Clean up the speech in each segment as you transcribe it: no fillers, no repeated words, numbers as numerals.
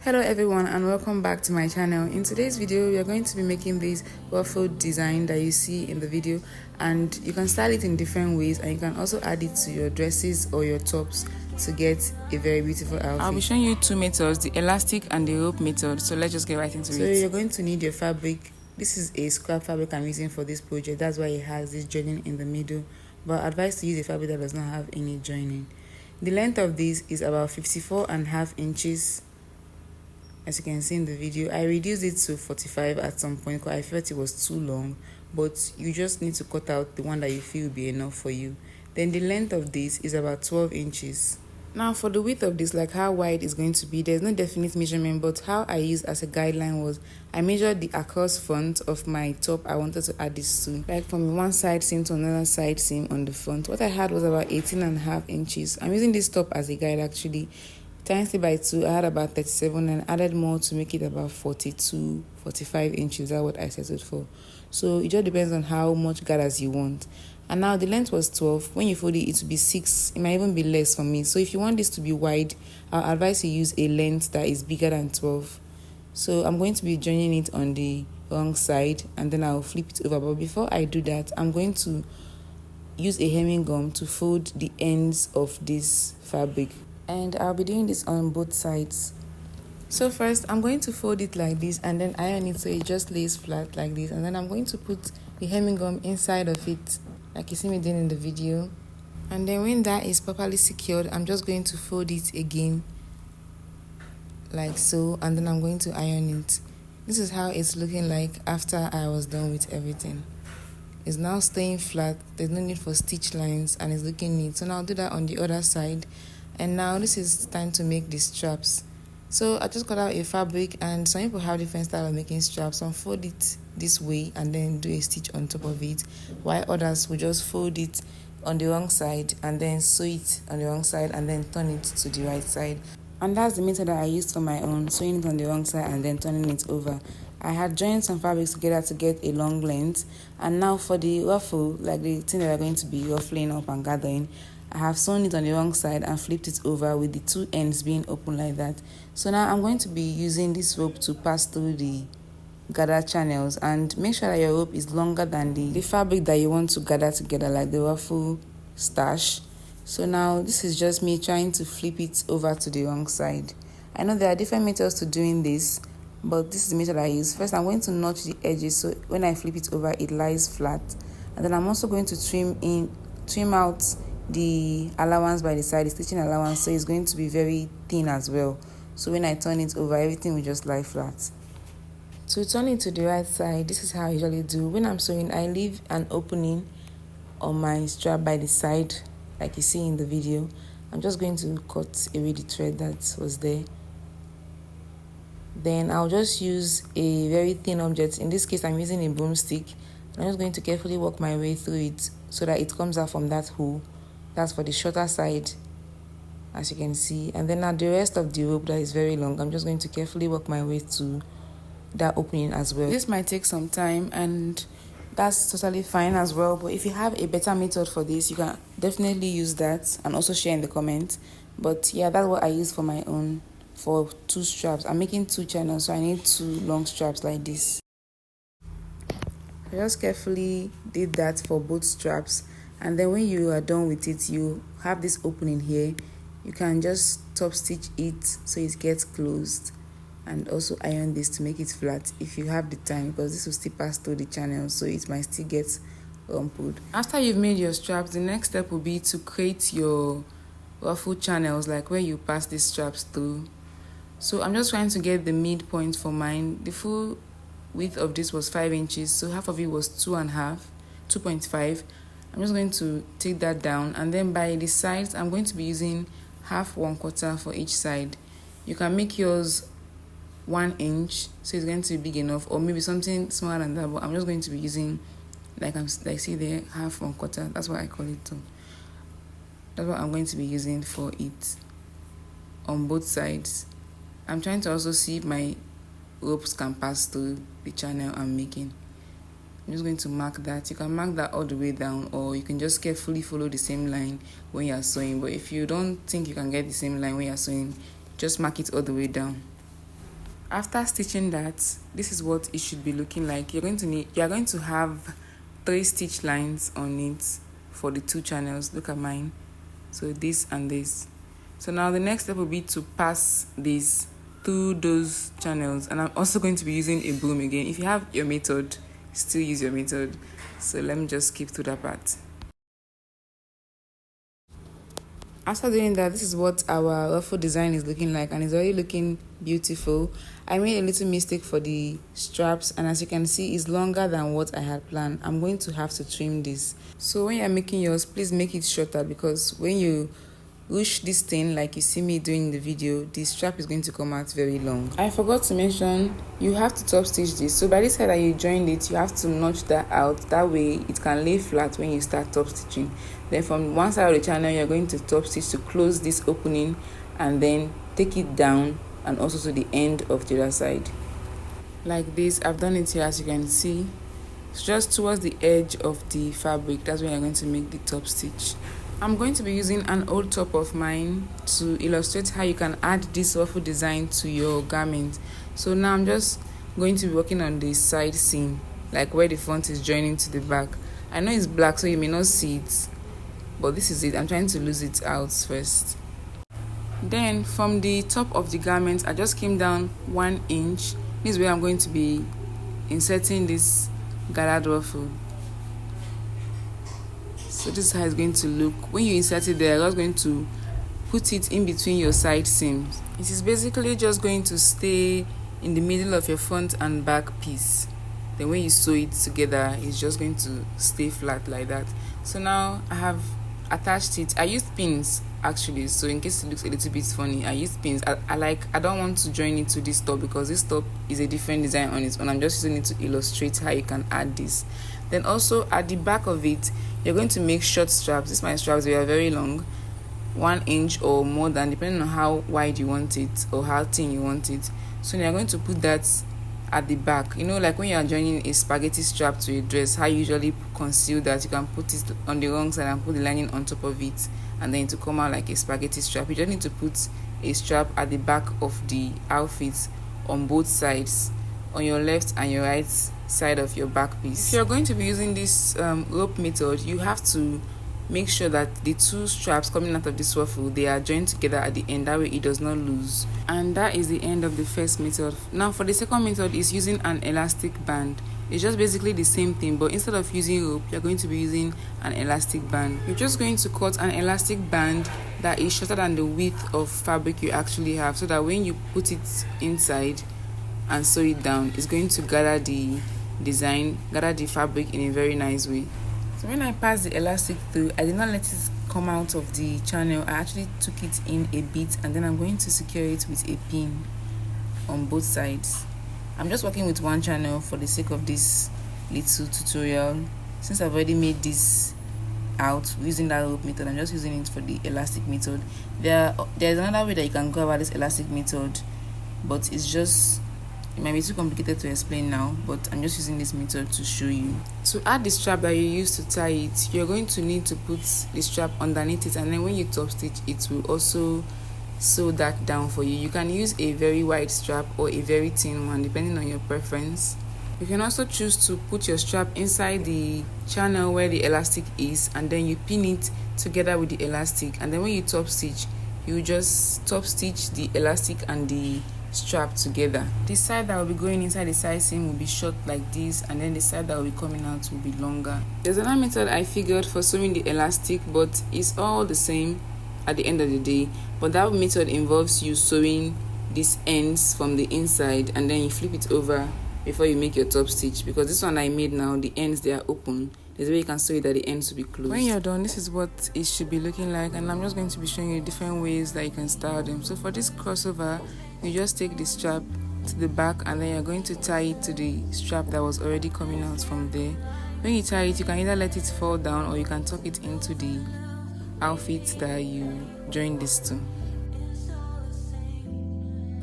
Hello everyone and welcome back to my channel. In today's video we are going to be making this ruffle design that you see in the video, and you can style it in different ways and you can also add it to your dresses or your tops to get a very beautiful outfit. I'll be showing you two methods, the elastic and the rope method, so let's just get right into it. So you're going to need your fabric. This is a scrap fabric I'm using for this project, that's why it has this joining in the middle, but I advise to use a fabric that does not have any joining. The length of this is about 54.5 inches. As you can see in the video, I reduced it to 45 at some point because I felt it was too long, but you just need to cut out the one that you feel will be enough for you. Then the length of this is about 12 inches. Now for the width of this, like how wide it's going to be, there's no definite measurement, but how I used as a guideline was I measured the across front of my top I wanted to add this to, like from one side seam to another side seam on the front. What I had was about 18.5 inches. I'm using this top as a guide actually. Times it by 2, I had about 37 and added more to make it about 45 inches. That's what I settled for. So it just depends on how much gathers you want. And now the length was 12. When you fold it, it will be 6. It might even be less for me. So if you want this to be wide, I'll advise you use a length that is bigger than 12. So I'm going to be joining it on the wrong side and then I'll flip it over. But before I do that, I'm going to use a hemming gum to fold the ends of this fabric. And I'll be doing this on both sides. So first I'm going to fold it like this and then iron it so it just lays flat like this, and then I'm going to put the hemming gum inside of it like you see me doing in the video. And then when that is properly secured, I'm just going to fold it again like so, and then I'm going to iron it. This is how it's looking like after I was done with everything. It's now staying flat, there's no need for stitch lines, and it's looking neat. So now I'll do that on the other side. And now this is time to make the straps. So I just cut out a fabric, and some people have different style of making straps. Some fold it this way and then do a stitch on top of it, while others will just fold it on the wrong side and then sew it on the wrong side and then turn it to the right side. And that's the method that I used for my own, sewing it on the wrong side and then turning it over. I had joined some fabrics together to get a long length, and now for the ruffle, like the thing that we're going to be ruffling up and gathering, I have sewn it on the wrong side and flipped it over with the two ends being open like that. So now I'm going to be using this rope to pass through the gather channels, and make sure that your rope is longer than the fabric that you want to gather together, like the ruffle stash. So now this is just me trying to flip it over to the wrong side. I know there are different methods to doing this, but this is the method I use. First I'm going to notch the edges so when I flip it over it lies flat, and then I'm also going to trim out the allowance by the side, the stitching allowance, so it's going to be very thin as well. So when I turn it over, everything will just lie flat. To turn it to the right side, this is how I usually do. When I'm sewing, I leave an opening on my strap by the side, like you see in the video. I'm just going to cut away the thread that was there. Then I'll just use a very thin object. In this case, I'm using a broomstick. I'm just going to carefully work my way through it so that it comes out from that hole. That's for the shorter side, as you can see. And then now the rest of the rope that is very long, I'm just going to carefully work my way to that opening as well. This might take some time, and that's totally fine as well. But if you have a better method for this, you can definitely use that and also share in the comments. But yeah, that's what I use for my own, for two straps. I'm making two channels, so I need two long straps like this. I just carefully did that for both straps. And then when you are done with it, you have this opening here. You can just top stitch it so it gets closed, and also iron this to make it flat if you have the time, because this will still pass through the channel, so it might still get rumpled. After you've made your straps, the next step will be to create your ruffle channels, like where you pass these straps through. So I'm just trying to get the midpoint for mine. The full width of this was 5 inches, so half of it was 2.5. I'm just going to take that down, and then by the sides I'm going to be using half 1/4 for each side. You can make yours 1 inch, so it's going to be big enough, or maybe something smaller than that, but I'm just going to be using, like see there, half 1/4. That's what I call it too. That's what I'm going to be using for it on both sides. I'm trying to also see if my ropes can pass through the channel I'm making. I'm just going to mark that. You can mark that all the way down, or you can just carefully follow the same line when you are sewing. But if you don't think you can get the same line when you are sewing, just mark it all the way down. After stitching that, this is what it should be looking like. You are going to have 3 stitch lines on it for the 2 channels. Look at mine. So this and this. So now the next step will be to pass this through those channels, and I'm also going to be using a broom again. If you have your method, still use your method. So let me just skip through that part. After doing that, this is what our ruffle design is looking like, and it's already looking beautiful. I made a little mistake for the straps, and as you can see, it's longer than what I had planned. I'm going to have to trim this. So when you're making yours, please make it shorter, because when you rush this thing like you see me doing in the video, the strap is going to come out very long. I forgot to mention, you have to top stitch this. So by the side that you joined it, you have to notch that out. That way it can lay flat when you start top stitching. Then from one side of the channel, you're going to top stitch to close this opening, and then take it down and also to the end of the other side. Like this, I've done it here, as you can see. It's just towards the edge of the fabric. That's where you're going to make the top stitch. I'm going to be using an old top of mine to illustrate how you can add this ruffle design to your garment. So now I'm just going to be working on the side seam, like where the front is joining to the back. I know it's black, so you may not see it, but this is it. I'm trying to lose it out first. Then from the top of the garment, I just came down 1 inch. This is where I'm going to be inserting this gathered ruffle. So this is how it's going to look. When you insert it there, you're just going to put it in between your side seams. It is basically just going to stay in the middle of your front and back piece. Then when you sew it together, it's just going to stay flat like that. So now I have attached it. I used pins actually, so in case it looks a little bit funny, I used pins. I don't want to join it to this top, because this top is a different design on its own. I'm just using it to illustrate how you can add this. Then also at the back of it, you're going to make short straps. These my straps, they are very long, 1 inch or more than, depending on how wide you want it or how thin you want it. So you're going to put that at the back. You know, like when you are joining a spaghetti strap to a dress, how you usually conceal that, you can put it on the wrong side and put the lining on top of it, and then to come out like a spaghetti strap. You just need to put a strap at the back of the outfit on both sides, on your left and your right side of your back piece. If you're going to be using this rope method, you have to make sure that the 2 straps coming out of this ruffle, they are joined together at the end, that way it does not lose. And that is the end of the first method. Now for the second method is using an elastic band. It's just basically the same thing, but instead of using rope, you're going to be using an elastic band. You're just going to cut an elastic band that is shorter than the width of fabric you actually have, so that when you put it inside and sew it down, it's going to gather the fabric in a very nice way. So when I passed the elastic through, I did not let it come out of the channel. I actually took it in a bit, and then I'm going to secure it with a pin on both sides. I'm just working with 1 channel for the sake of this little tutorial. Since I've already made this out using that rope method, I'm just using it for the elastic method. There's another way that you can go about this elastic method, but it might be too complicated to explain now, but I'm just using this method to show you. To add the strap that you use to tie it, you're going to need to put the strap underneath it, and then when you top stitch, it will also sew that down for you. You can use a very wide strap or a very thin one, depending on your preference. You can also choose to put your strap inside the channel where the elastic is, and then you pin it together with the elastic, and then when you top stitch, you just top stitch the elastic and the strap together. The side that will be going inside the side seam will be short like this, and then the side that will be coming out will be longer. There's another method I figured for sewing the elastic, but it's all the same at the end of the day. But that method involves you sewing these ends from the inside, and then you flip it over before you make your top stitch, because this one I made now, the ends, they are open. There's a way you can sew it that the ends will be closed. When you're done, this is what it should be looking like, and I'm just going to be showing you different ways that you can style them. So for this crossover, you just take the strap to the back, and then you're going to tie it to the strap that was already coming out from there. When you tie it, you can either let it fall down, or you can tuck it into the outfit that you join this to.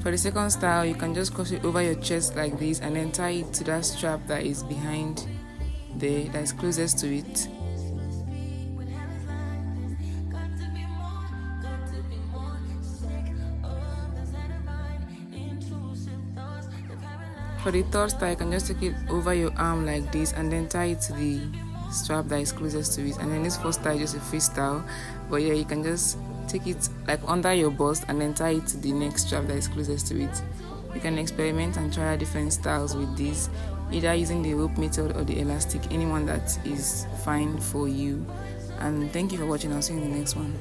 For the second style, you can just cross it over your chest like this, and then tie it to that strap that is behind there, that is closest to it. For the third style, you can just take it over your arm like this and then tie it to the strap that is closest to it. And then this fourth style is just a freestyle, but yeah, you can just take it like under your bust and then tie it to the next strap that is closest to it. You can experiment and try different styles with this, either using the rope method or the elastic, anyone that is fine for you. And thank you for watching. I'll see you in the next one.